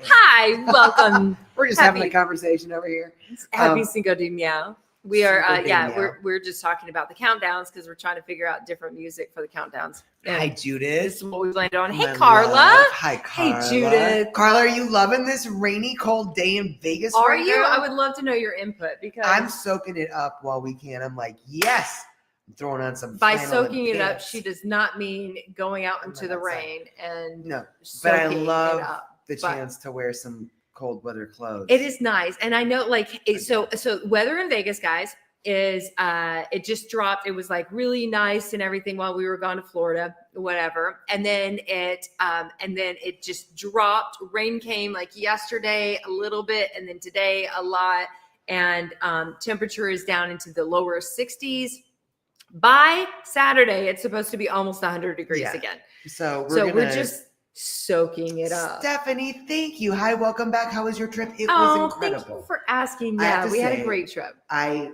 Hi, welcome. We're just having a conversation over here. Happy Cinco de MEOW. We are, Cinco de MEOW. we're just talking about the countdowns because we're trying to figure out different music for the countdowns. And Hi, this Judith. is what we landed on. Hey, My Carla. love. Hi, Carla. Hey, Judith. Carla, are you loving this rainy, cold day in Vegas Are right you? now? I would love to know your input because I'm soaking it up while we can. I'm like, yes. I'm throwing on some by flannel and soaking it up, pants. she does not mean going out I'm into not the outside. rain and No, but I soaking it love up. the But chance to wear some cold weather clothes. it is nice, and I know, like, so weather in Vegas, guys, is it just dropped. It was like really nice and everything while we were gone to Florida, whatever, and then it just dropped. Rain came like yesterday a little bit, and then today a lot, and temperature is down into the lower 60s. By Saturday, it's supposed to be almost 100 degrees again. So we're just soaking it up. Stephanie, thank you. Hi, welcome back. How was your trip? It was incredible. Thank you for asking. I have Yeah, to we had a say, great trip. I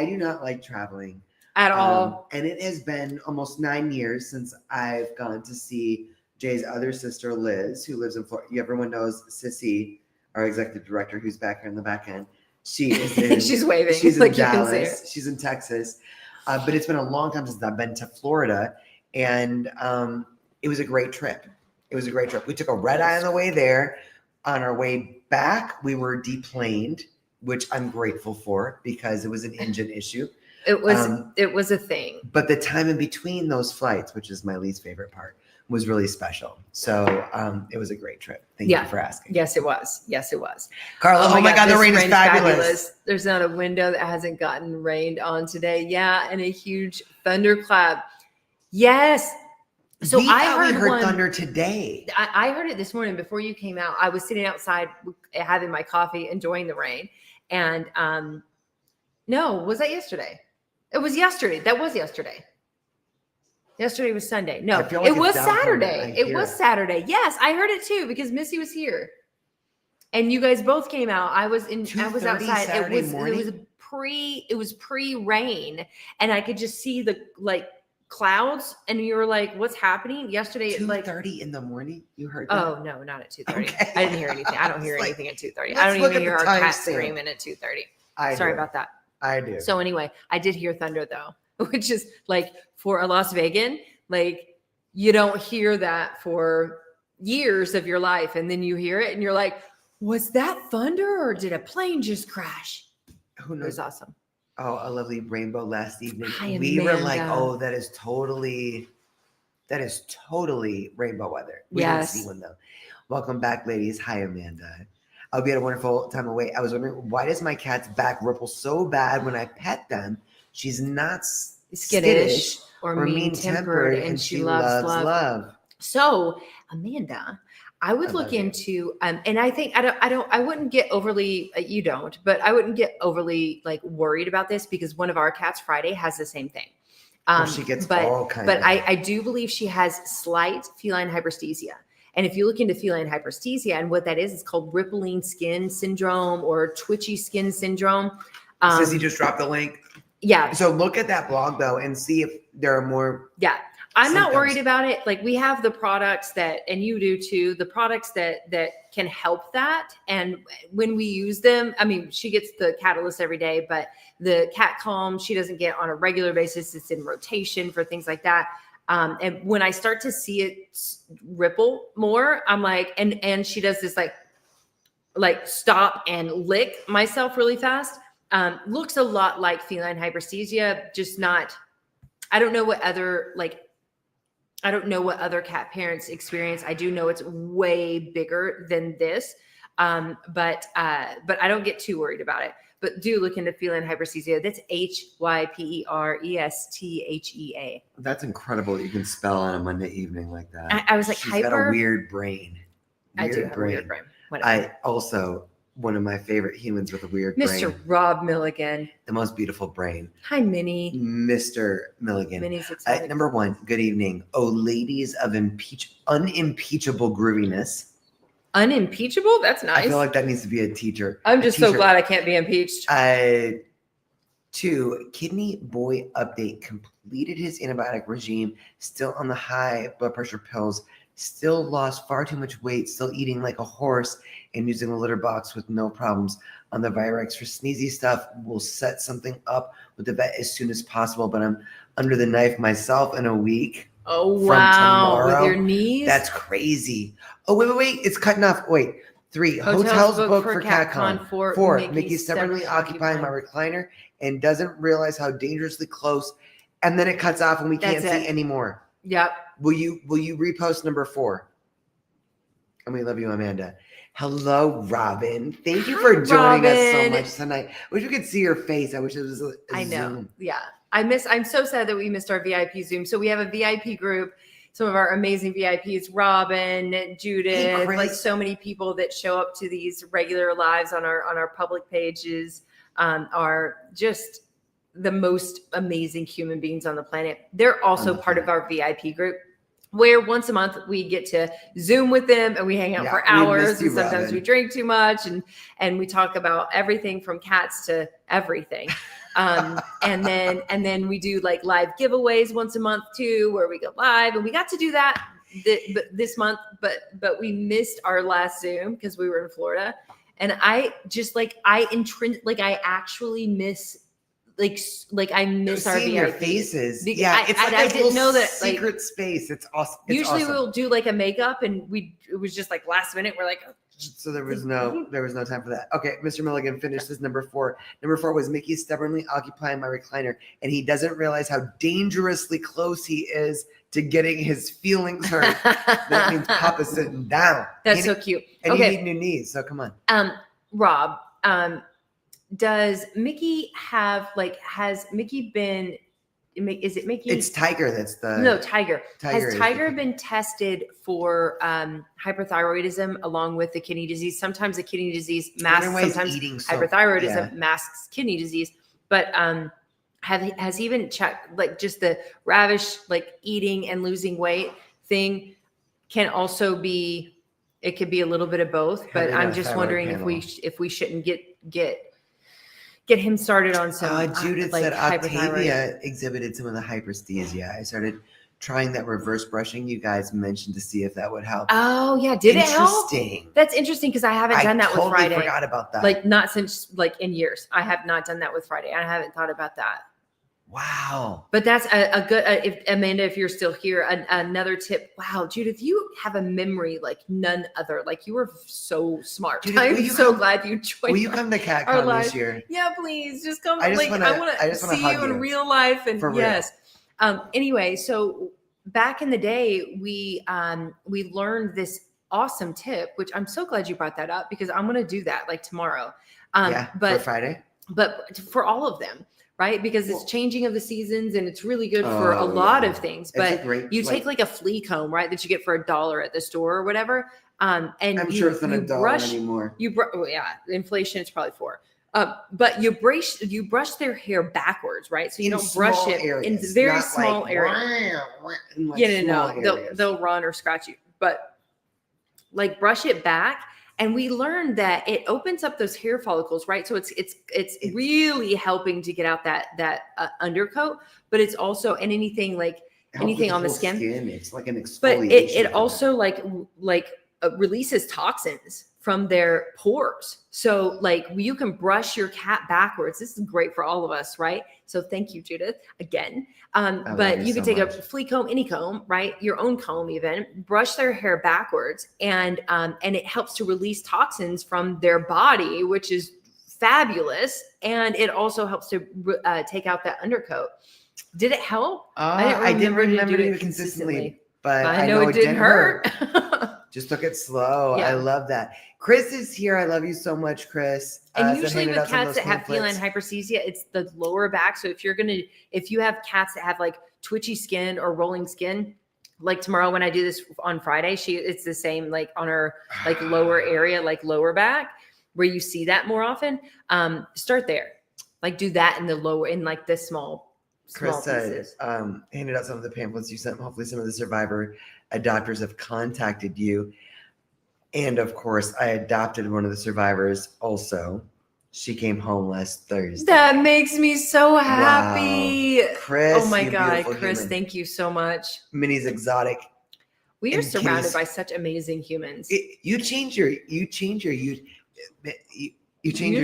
do not like traveling At all. and it has been almost 9 years since I've gone to see Jay's other sister, Liz, who lives in Florida. Everyone knows Sissy, our executive director, who's back here in the back end. She is in, She's waving. She's in like you can see her. Dallas. She's in Texas. But it's been a long time since I've been to Florida, and it was a great trip. It was a great trip. We took a red eye on the way there. On our way back, we were deplaned, which I'm grateful for because it was an engine issue. It was a thing. But the time in between those flights, which is my least favorite part, was really special. So it was a great trip. Thank you for asking. Yes, it was. Yes, it was. Carla, oh my God, the rain is fabulous. There's not a window that hasn't gotten rained on today. Yeah, and a huge thunderclap. Yes. So I heard thunder today. I heard it this morning before you came out. I was sitting outside having my coffee, enjoying the rain. And no, was that yesterday? It was yesterday. That was yesterday. Yesterday was Sunday. No, it was Saturday. It was Saturday. Yes, I heard it too because Missy was here, and you guys both came out. I was outside. It was pre-rain, and I could just see the clouds, and you were like, "What's happening?" Yesterday at 2:30 in the morning. You heard that? Oh no, not at 2:30. Okay. I didn't hear anything. I don't hear anything at 2:30. I don't even hear our cat screaming at 2:30. Sorry about that. I do. So anyway, I did hear thunder though, which is like for a Las Vegan, like you don't hear that for years of your life, and then you hear it, and you're like, "Was that thunder, or did a plane just crash?" Who knows? It was awesome. Oh, a lovely rainbow last evening. Hi, we were like, Amanda. oh, that is totally rainbow weather. We Yes. didn't see one though. Welcome back, ladies. Hi, Amanda. I hope you had a wonderful time away. I was wondering, why does my cat's back ripple so bad when I pet them? She's not skittish or mean-tempered, and she loves love. So, Amanda, I would look into, and I think I wouldn't get overly, you don't, but I wouldn't get overly worried about this because one of our cats, Friday, has the same thing. She gets all kinds of. But I do believe she has slight feline hyperesthesia. And if you look into feline hyperesthesia and what that is, it's called rippling skin syndrome or twitchy skin syndrome. Sissy just dropped the link. Yeah. So look at that blog though and see if there are more. Yeah. I'm not worried about it. Like we have the products that, and you do too, the products that can help that. And when we use them, I mean, she gets the Catalyst every day, but the Cat Calm, she doesn't get on a regular basis. It's in rotation for things like that. And when I start to see it ripple more, I'm like, and she does this like stop and lick myself really fast. Looks a lot like feline hyperesthesia, just not, I don't know what other cat parents experience. I do know it's way bigger than this. But I don't get too worried about it. But do look into feline hyperesthesia. That's Hyperesthesia. That's incredible that you can spell on a Monday evening like that. I was like, she's got a weird brain. I do have a weird brain. Whatever. I also, one of my favorite humans with a weird brain. Mr. Rob Milligan. The most beautiful brain. Hi, Minnie. Mr. Milligan. Minnie's excited. Number one, good evening. Oh, ladies of unimpeachable grooviness. Unimpeachable? That's nice. I feel like that needs to be a teacher. I'm just so glad I can't be impeached. 2, kidney boy update, completed his antibiotic regime, still on the high blood pressure pills. Still lost far too much weight, still eating like a horse and using a litter box with no problems. On the Virex for sneezy stuff, we'll set something up with the vet as soon as possible, but I'm under the knife myself in a week. Oh, from wow. tomorrow. With your knees? That's crazy. Oh, wait. It's cutting off. Wait. 3. Hotels booked for CatCon. 4. Mickey stubbornly occupying my recliner and doesn't realize how dangerously close. And then it cuts off and we can't see anymore. Yep. Will you repost number 4? And we love you, Amanda. Hello, Robin. Thank you for joining us so much tonight. I wish we could see your face. I wish it was a I know. Zoom. Yeah. I'm so sad that we missed our VIP Zoom. So we have a VIP group, some of our amazing VIPs, Robin, Judith, like so many people that show up to these regular lives on our public pages are just the most amazing human beings on the planet. They're also part of our VIP group, where once a month we get to Zoom with them and we hang out for hours. And sometimes we drink too much and we talk about everything from cats to everything. And then we do like live giveaways once a month too, where we go live, and we got to do that this month, but we missed our last Zoom because we were in Florida. And I just I actually miss I miss our seeing VIP. your faces. Yeah, it's I didn't know that secret space. It's awesome. Usually we'll do like a makeup, and it was just like last minute. We're like, so there was no time for that. Okay, Mr. Milligan finished his number 4. Number 4 was Mickey stubbornly occupying my recliner, and he doesn't realize how dangerously close he is to getting his feelings hurt. That means Papa's sitting down. That's so cute. And you need new knees, so come on. Rob, does Mickey have has Mickey been? Is it Mickey? It's Tiger. That's the Tiger. Has Tiger been tested for hyperthyroidism along with the kidney disease? Sometimes the kidney disease masks. Sometimes hyperthyroidism masks kidney disease. But has he been checked? Just the ravish eating and losing weight thing can also be. It could be a little bit of both. But I'm just wondering if we shouldn't get him started on some. Judith said Octavia exhibited some of the hyperesthesia. I started trying that reverse brushing you guys mentioned to see if that would help. Oh yeah, did it help? Interesting. That's interesting because I haven't done that with Friday. I forgot about that. Not since in years. I have not done that with Friday. I haven't thought about that. Wow. But that's a good, if Amanda, if you're still here, another tip. Wow, Judith, you have a memory like none other. You were so smart. Judith, I'm so glad you joined. Will you come to CatCon this year? Yeah, please. Just come. I want to see you in real life. And yes. Anyway, so back in the day, we learned this awesome tip, which I'm so glad you brought that up because I'm going to do that tomorrow. But for Friday? But for all of them. Right? Because it's changing of the seasons and it's really good for a lot of things. But you take a flea comb, right? That you get for $1 at the store or whatever. And I'm sure it's not $1 anymore. Inflation, it's probably $4. But you brush their hair backwards, right? So you don't brush it in very small areas. They'll run or scratch you. But brush it back. And we learned that it opens up those hair follicles, right? So it's really helping to get out that undercoat, but it's also anything on the skin. It's like an exfoliation. But it also releases toxins from their pores. So you can brush your cat backwards. This is great for all of us, right? So thank you, Judith, again. But you can take a flea comb, any comb, right? Your own comb even, brush their hair backwards and it helps to release toxins from their body, which is fabulous. And it also helps to take out that undercoat. Did it help? I didn't remember to do it consistently, but I know it didn't hurt. Just took it slow. Yeah. I love that. Chris is here. I love you so much, Chris. And usually with cats that have feline hyperesthesia, it's the lower back. So if you have cats that have twitchy skin or rolling skin, tomorrow when I do this on Friday, it's the same on her lower area, lower back, where you see that more often. Start there. Do that in the lower, in the small Chris said, handed out some of the pamphlets you sent. Hopefully some of the survivor adopters have contacted you. And of course, I adopted one of the survivors also. She came home last Thursday. That makes me so happy. Wow. Chris. Oh my God, Chris, thank you so much. Minnie's exotic. We are in surrounded case- by such amazing humans. You change your Use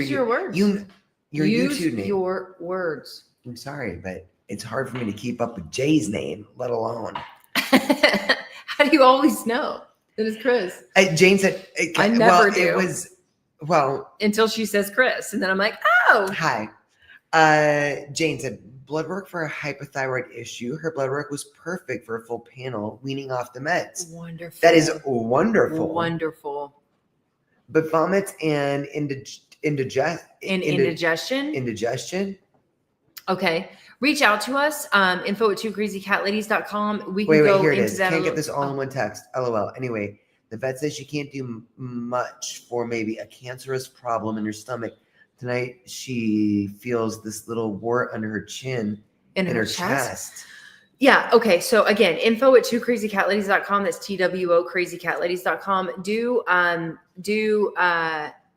your words. Your Use YouTube name. your words. I'm sorry, but it's hard for me to keep up with Jay's name, let alone. How do you always know that it's Chris? Jane said, I never do. It was, well. Until she says Chris. And then I'm like, oh. Hi. Jane said, blood work for a hypothyroid issue. Her blood work was perfect for a full panel, weaning off the meds. Wonderful. That is wonderful. Wonderful. But vomits and indigestion. Okay. Reach out to us. info@twocrazycatladies.com. We can Wait, go here it into is. that. Can't get this all in one text. LOL. Anyway, the vet says she can't do much for maybe a cancerous problem in her stomach. Tonight, she feels this little wart under her chin in her chest. Yeah. Okay. So again, info@twocrazycatladies.com. That's TWO crazycatladies.com. Do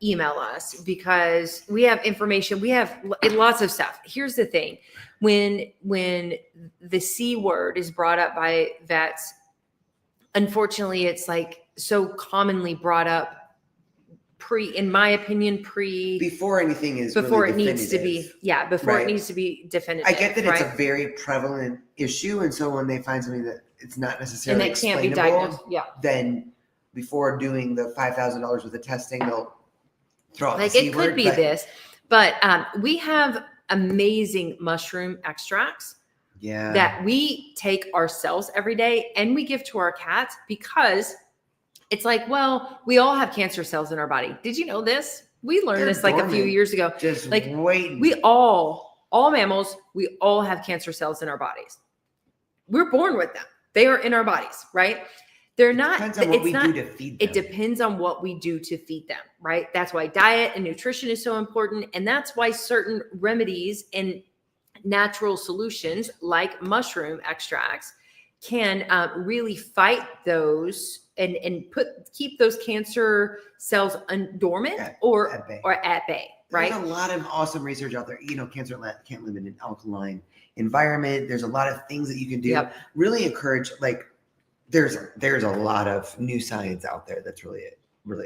email us because we have information. We have lots of stuff. Here's the thing. When the C word is brought up by vets, unfortunately, it's like so commonly brought up in my opinion, before anything is before really it needs to be, before it needs to be definitive. I get that it's a very prevalent issue, and so when they find something that it's not necessarily and that can't be diagnosed, then before doing the $5,000 worth of testing, they'll throw out like the C it could word, be this, but we have amazing mushroom extracts that we take ourselves every day and we give to our cats because it's like, well, we all have cancer cells in our body. Did you know this? We learned this like a few years ago. Just like waiting. We all mammals, we all have cancer cells in our bodies. We're born with them. They are in our bodies, right? They're not. Depends on what we do to feed them. It depends on what we do to feed them, right? That's why diet and nutrition is so important. And that's why certain remedies and natural solutions like mushroom extracts can really fight those and keep those cancer cells dormant or at bay, right? There's a lot of awesome research out there. Cancer can't live in an alkaline environment. There's a lot of things that you can do. Yep. Really encourage, there's a lot of new science out there that's really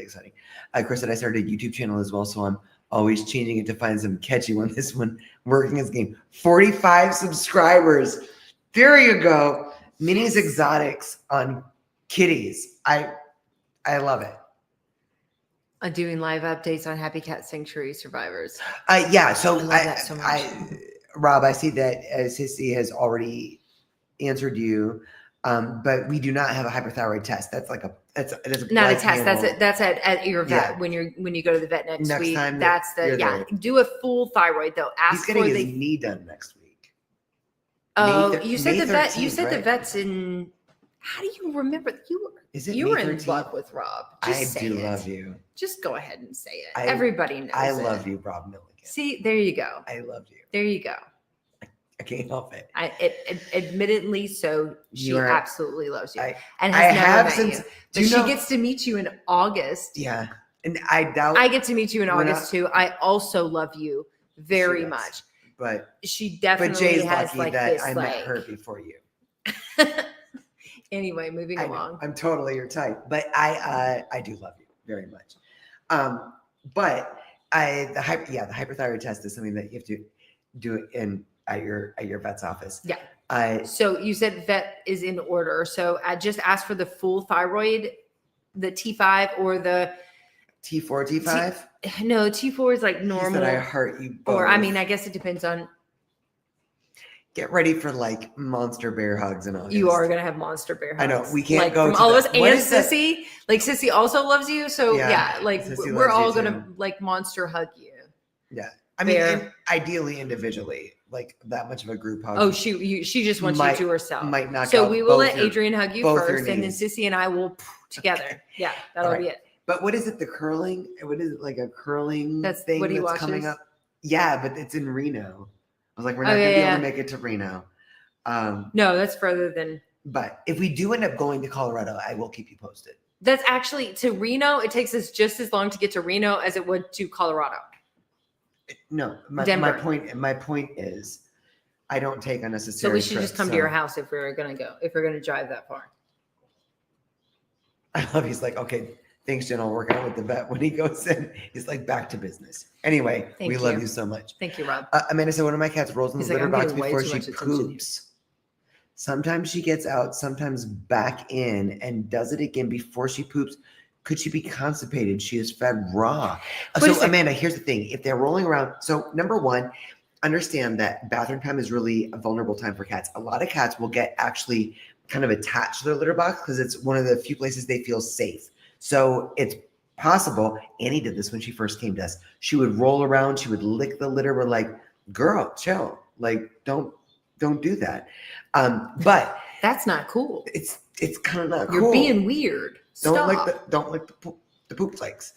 exciting. Chris said I started a YouTube channel as well, so I'm always changing it to find some catchy one. This one working as game. 45 subscribers. There you go. Minnie's Exotics on kitties. I love it. Doing live updates on Happy Cat Sanctuary survivors. So I love that so much. Rob, I see that Sissy has already answered you, but we do not have a hyperthyroid test. That's like that's not a test. That's at your vet when you go to the vet next week. Time that's there. Do a full thyroid though. He's getting his knee done next week. Oh, you said the vet. 13th, You said right? the vet's in. How do you remember? You were in love with Rob. Just I do love you. Just go ahead and say it. Everybody knows I love you, Rob Milligan. See, there you go. I love you. There you go. I can't help it. Admittedly, so she absolutely loves you, and I has never have met since. you. But she gets to meet you in August. Yeah, and I doubt I get to meet you in August too. I also love you very much. But she definitely But Jay's has lucky that I met her before you. Anyway, moving along. I'm totally your type, but I do love you very much. But the hyperthyroid test is something that you have to do at your vet's office. Yeah. So you said vet is in order. So I just ask for the full thyroid, the T5 or the T4, T5. No, T4 is like normal. He said I hurt you both. Or I mean, I guess it depends on. Get ready for monster bear hugs and all. You are gonna have monster bear hugs. I know we can't go from all of us and Sissy. Like Sissy also loves you, so we're all gonna monster hug you. Yeah, I mean, ideally individually, that much of a group hug. Oh, she just wants you to herself. Might knock so out we will let Adrian hug you first, and then knees. Sissy and I will together. Yeah, that'll be it. But what is it? The curling? What is it? Like a curling thing what he that's watches? coming up? Yeah, but it's in Reno. I was like, we're not gonna be able to make it to Reno. No, that's further than. But if we do end up going to Colorado, I will keep you posted. That's actually to Reno. It takes us just as long to get to Reno as it would to Colorado. No, my point is, I don't take unnecessary. So we should just come to your house if we're gonna go. If we're gonna drive that far. I love he's like, okay, thanks, Jen. I'll work out with the vet. When he goes in, he's like, back to business. Anyway, Thank we love you. you so much. Thank you, Rob. Amanda said one of my cats rolls in the He's like, litter I'm box getting way before too she much attention here. poops. Sometimes she gets out, sometimes back in, and does it again before she poops. Could she be constipated? She is fed raw. So, Amanda, here's the thing. If they're rolling around, so number one, understand that bathroom time is really a vulnerable time for cats. A lot of cats will get actually kind of attached to their litter box because it's one of the few places they feel safe. So it's possible. Annie did this when she first came to us. She would roll around. She would lick the litter. We're like, girl, chill. Like, don't do that. But that's not cool. It's kind of not cool. You're being weird. Don't lick the poop flakes.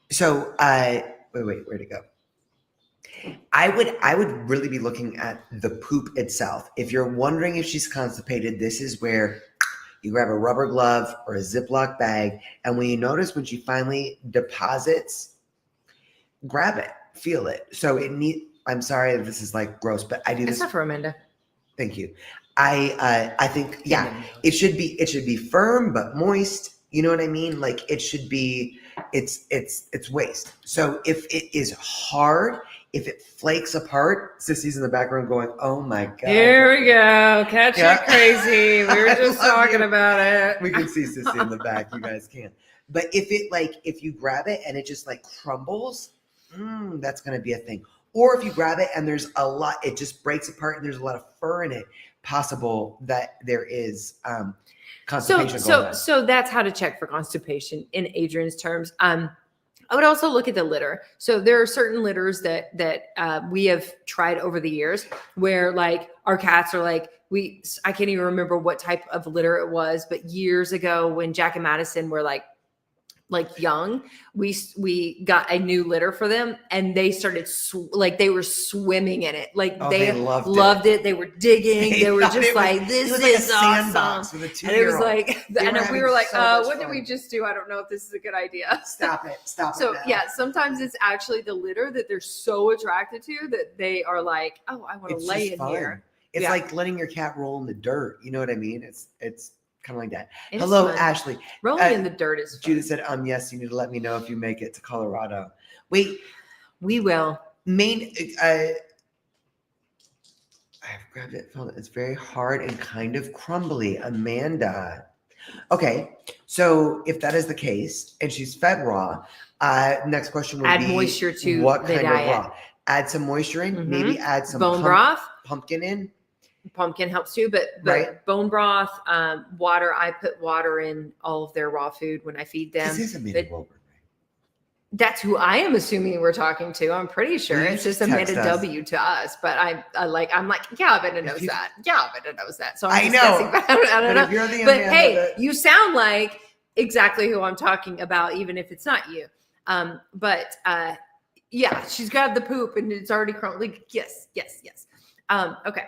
So wait, where'd it go? I would really be looking at the poop itself. If you're wondering if she's constipated, this is where you grab a rubber glove or a Ziploc bag, and when you notice when she finally deposits, grab it, feel it. So I'm sorry if this is like gross, but I do this. It's not for Amanda. Thank you. I think it should be firm but moist. You know what I mean? Like it should be. It's waste. So if it is hard, if it flakes apart, Sissy's in the background going, "Oh my god!" Here we go, catch it crazy. We were just talking about it. We can see Sissy in the back. You guys can't. But if you grab it and it just like crumbles, that's gonna be a thing. Or if you grab it and there's a lot, it just breaks apart and there's a lot of fur in it. Possible that there is constipation going on. So that's how to check for constipation in Adrian's terms. I would also look at the litter. So there are certain litters that we have tried over the years where like our cats are like, I can't even remember what type of litter it was, but years ago when Jack and Madison were like young, we got a new litter for them and they started they were swimming in it. Like they loved it. They were digging. They were just like, this is awesome. And it was like, and we were like, what did we just do? I don't know if this is a good idea. Stop it. So yeah, sometimes it's actually the litter that they're so attracted to that they are like, oh, I want to lay in here. It's like letting your cat roll in the dirt. You know what I mean? It's kind of like that. It's Hello, fun. Ashley. Rolling in the dirt is fun. Judith said, yes, you need to let me know if you make it to Colorado. Wait. We will. I've grabbed it. It's very hard and kind of crumbly. Amanda. Okay. So if that is the case and she's fed raw, next question would be add moisture to what the kind diet. of raw? Add some moisture in, Mm-hmm. maybe add some bone broth. Pumpkin in. Pumpkin helps too, but right. Bone broth, water. I put water in all of their raw food when I feed them. This is Amanda Wilbur, right? That's who I am assuming we're talking to. I'm pretty sure it's just Amanda W to us, but I'm like, yeah, Amanda knows that. Yeah, Amanda knows that. So I'm guessing, but I don't know. If you're the but Amanda hey, you sound like exactly who I'm talking about, even if it's not you. Yeah, she's grabbed the poop and it's already crumbling. Yes. Okay.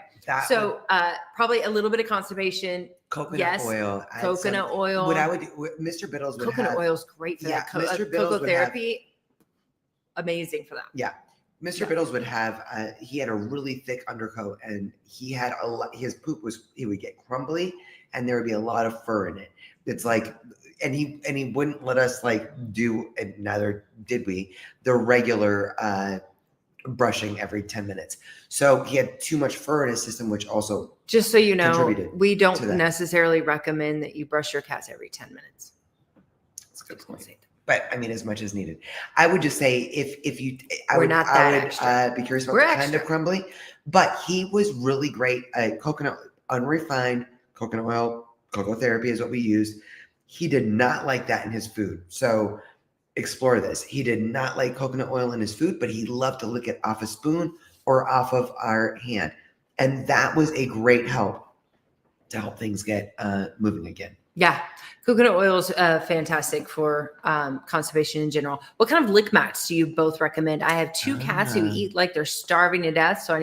Probably a little bit of constipation. Coconut oil. Coconut oil. What I would do, Mr. Biddles would coconut oil is great for that. Cocoa therapy. Amazing for that. Yeah. Mr. Biddles would have, he had a really thick undercoat and he had his poop he would get crumbly and there would be a lot of fur in it. It's like, and he wouldn't let us do, and neither did we, the regular, brushing every 10 minutes. So he had too much fur in his system, which also just so you know, we don't necessarily recommend that you brush your cats every 10 minutes. That's a good point. But I mean, as much as needed. I would just say I would be curious about the kind of crumbly, but he was really great at unrefined coconut oil, cocoa therapy is what we used. He did not like that in his food. So explore this. He did not like coconut oil in his food, but he loved to lick it off a spoon or off of our hand. And that was a great help to help things get moving again. Yeah. Coconut oil is fantastic for constipation in general. What kind of lick mats do you both recommend? I have two cats who eat like they're starving to death. So I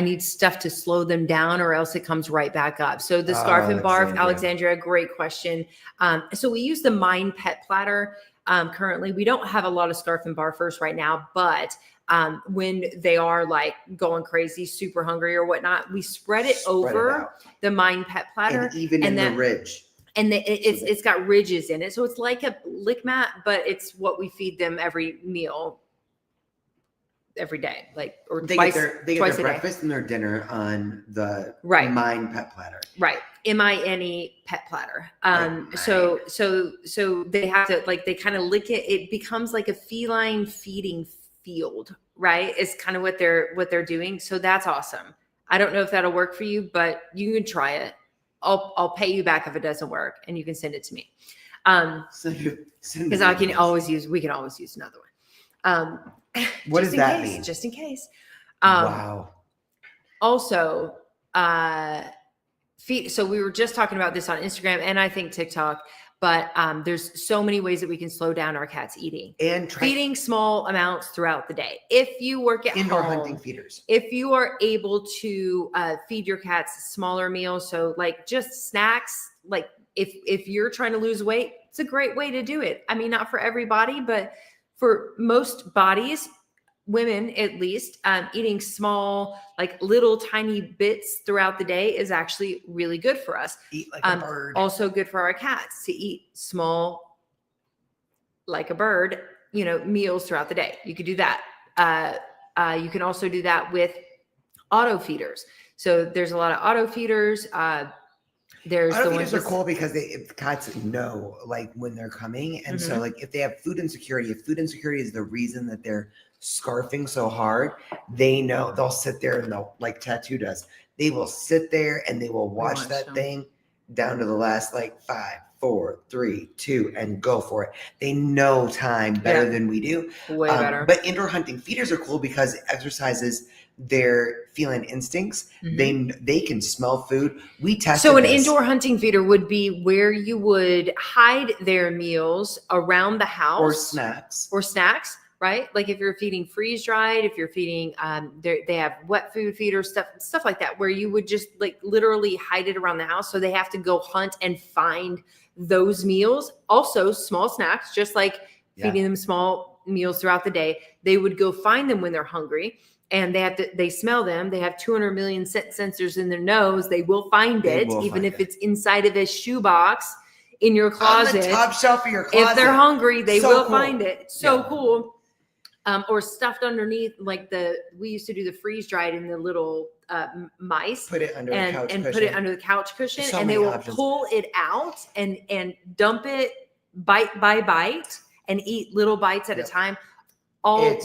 need stuff to slow them down or else it comes right back up. So the Scarf and Barf, Alexandria, great question. So we use the Mind Pet Platter. Currently, we don't have a lot of Scarf and Barfers right now, but when they are going crazy, super hungry or whatnot, we spread it over the Mind Pet Platter. And even in the ridge. it's got ridges in it. So it's like a lick mat, but it's what we feed them every meal, every day, like, or They twice, get twice their a breakfast and their dinner on the Right. Mine pet platter. Right. MINE pet platter. Like So they have to, like, they kind of lick it. It becomes like a feline feeding field, right? Is kind of what they're doing. So that's awesome. I don't know if that'll work for you, but you can try it. I'll pay you back if it doesn't work, and you can send it to me. Because we can always use another one. What does that mean? Just in case. Wow. Also, so we were just talking about this on Instagram and I think TikTok, but there's so many ways that we can slow down our cats eating. And feeding small amounts throughout the day. If you work at indoor home, hunting feeders. If you are able to feed your cats smaller meals, so like just snacks, like if you're trying to lose weight, it's a great way to do it. I mean, not for everybody, but for most bodies, women at least, eating small, like little tiny bits throughout the day is actually really good for us. Eat like a bird. Also good for our cats to eat small, like a bird, meals throughout the day. You could do that. You can also do that with auto feeders. So there's a lot of auto feeders. There's auto the feeders ones are cool because if cats know like when they're coming, and so like if they have food insecurity, if food insecurity is the reason that they're scarfing so hard, they know they'll sit there and they'll, like Tattoo does, they will sit there and they will watch that thing down to the last like 5, 4, 3, 2 and go for it. They know time better than we do. Way better. But indoor hunting feeders are cool because it exercises their feline instincts. They can smell food. We tested So an indoor hunting feeder would be where you would hide their meals around the house or snacks. Right? Like if you're feeding freeze dried, if you're feeding, they have wet food feeders, stuff like that, where you would just like literally hide it around the house. So they have to go hunt and find those meals. Also small snacks, just like feeding them small meals throughout the day. They would go find them when they're hungry, and they smell them. They have 200 million scent sensors in their nose. They will find it, even if it's inside of a shoebox in your closet. On the top shelf of your closet. If they're hungry, they will cool. find it. So cool. Or stuffed underneath, like we used to do the freeze dried in the little mice. Put it under the couch cushion. Put it under the couch cushion, So and they will pull it out and dump it bite by bite and eat little bites at a time.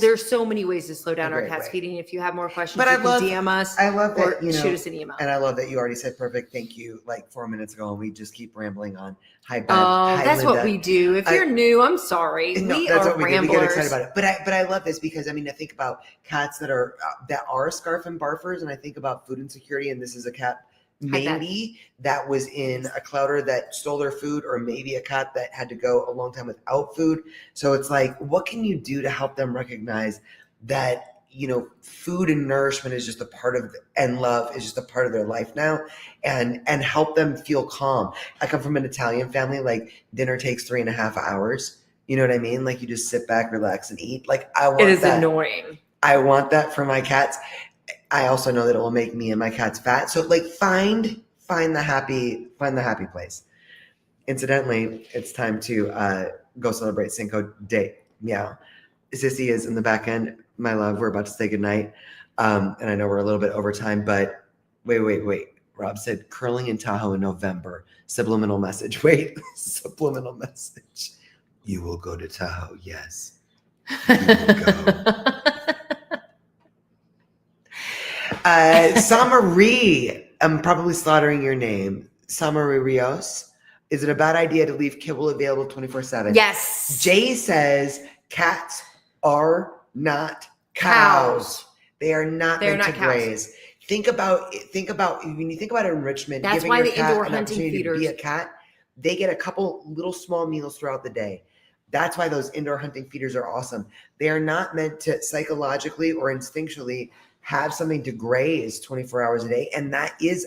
There's so many ways to slow down our cats feeding. If you have more questions, you can DM us. I love that, shoot us an email. And I love that you already said perfect. Thank you like 4 minutes ago, and we just keep rambling on. Hi, Bev. Hi, that's Linda. what we do. If you're new, I'm sorry. No, that's what we do. We get excited about it. But I love this because I think about cats that are scarf and barfers, and I think about food insecurity. And this is a cat maybe that was in a clouder that stole their food, or maybe a cat that had to go a long time without food. So it's like, what can you do to help them recognize that, food and nourishment is just a part of, and love is just a part of their life now, and help them feel calm. I come from an Italian family, like dinner takes 3.5 hours. You know what I mean? Like you just sit back, relax, and eat. Like I want that. It is annoying. I want that for my cats. I also know that it will make me and my cats fat. So like find the happy place. Incidentally, it's time to go celebrate Cinco de MEOW. Sissy is in the back end. My love, we're about to say goodnight. And I know we're a little bit over time, but wait. Rob said curling in Tahoe in November. Subliminal message. Wait, subliminal message. You will go to Tahoe. Yes. You will go. Samarie, I'm probably slaughtering your name. Samarie Rios. Is it a bad idea to leave kibble available 24/7? Yes. Jay says cats are not cows. They are not meant to graze. Think about when you think about enrichment. That's giving why your the cat indoor an hunting opportunity feeders. to be a cat. They get a couple little small meals throughout the day. That's why those indoor hunting feeders are awesome. They are not meant to psychologically or instinctually have something to graze 24 hours a day. And that is,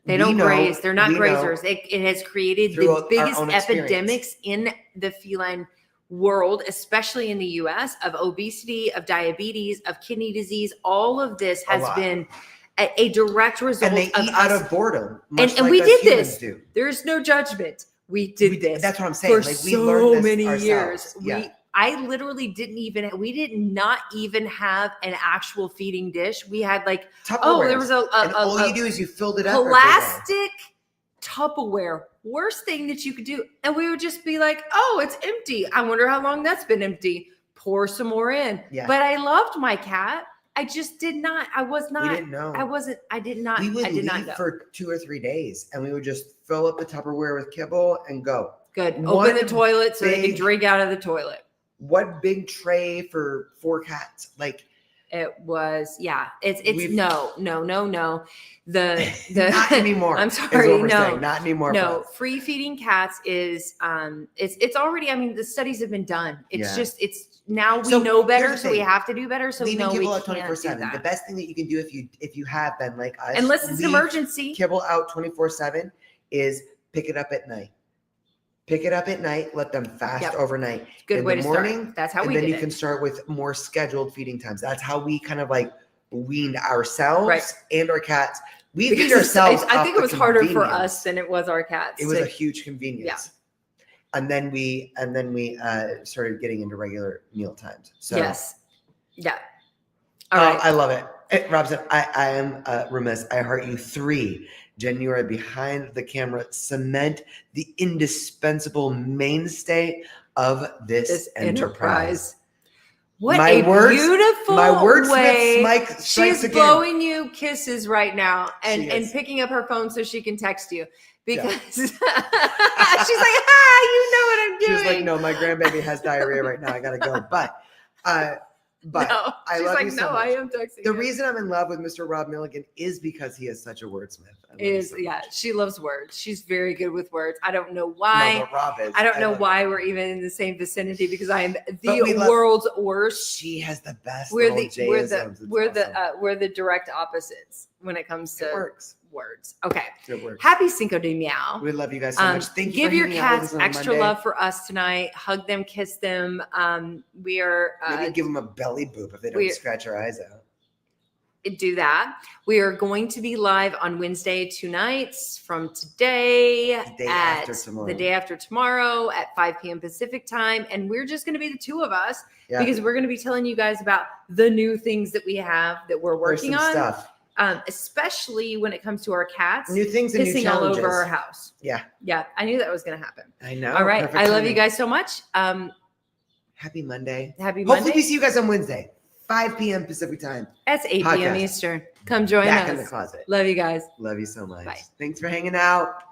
they don't graze. They're not grazers. It has created the biggest epidemics in the feline world, especially in the US, of obesity, of diabetes, of kidney disease. All of this has been a direct result and they of eat out of boredom. And we did this. There's no judgment. we did this. That's what I'm saying. For Like we so learned this many ourselves. years. Yeah. I literally we did not even have an actual feeding dish. We had like, there was and all you do is you filled it up. Plastic Tupperware. Worst thing that you could do. And we would just be like, oh, it's empty. I wonder how long that's been empty. Pour some more in. Yeah. But I loved my cat. I just did not. I was not. We didn't know. I did not. We would I did not leave for 2 or 3 days, and we would just fill up the Tupperware with kibble and go. Good. Open the toilet so they can big- drink out of the toilet. What big tray for 4 cats? Like It was, yeah. It's no. The not anymore. I'm is sorry, what we're no, saying. Not anymore. no. folks. Free feeding cats is it's already. I mean, the studies have been done. It's Yeah. it's now we So, know here's better, the so we thing. have to do better. So Leaving no, we kibble out can't do 24/7. The that. best thing that you can do if you have been like us, Unless it's an leave emergency. kibble out 24/7 is pick it up at night. Pick it up at night. Let them fast Yep. overnight. Good in way the to morning, start. That's how and we then did you it. can start with more scheduled feeding times. That's how we kind of like weaned ourselves Right. and our cats. We Because weaned ourselves. I off think it the was harder for convenience. us than it was our cats. It was to- a huge convenience. And then we started getting into regular meal times. So yes. Yeah. All right. I love it. Robson, I am remiss. I heart you 3. Jen, you are behind the camera. Cement the indispensable mainstay of this enterprise. What My a words- beautiful My wordsmith way. strikes She's again. blowing you kisses right now She and is. picking up her phone so she can text you because Yeah. she's like, "Ah, you know what I'm doing." She's like, no, my grandbaby has diarrhea right now. I gotta go. But No. I She's love like, you so "No, much. I am texting." The you." reason I'm in love with Mr. Rob Milligan is because he is such a wordsmith. I love him Is so yeah, much. she loves words. She's very good with words. I don't know No, why. but Rob is. I don't know love why it. we're even in the same vicinity because I am But we the love- world's worst. She has the best We're little the J-isms. It's we're the direct opposites when it comes It to works. words. Okay. It works. Happy Cinco de Meow. We love you guys so much. Thank you Give for your hanging out with cats us on a extra Monday. love for us tonight. Hug them, kiss them. We are Maybe give them a belly boop if they we- don't scratch our eyes out. do that. We are going to be live on Wednesday 2 nights from today The day after tomorrow. the day after tomorrow at 5 p.m. Pacific time. And we're just going to be the 2 of us Yeah. because we're going to be telling you guys about the new things that we have that we're There's working some on, stuff. Especially when it comes to our cats New things and new pissing all challenges. over our house. Yeah, Yeah, I knew that was going to happen. I know. All right. Perfect I love you timing. guys so much. Happy Monday. Happy Hopefully Monday. we see you guys on Wednesday, 5 p.m. Pacific time. That's 8 p.m. Podcast. Eastern. Come join Back in the us. closet. Love you guys. Love you so much. Bye. Thanks for hanging out.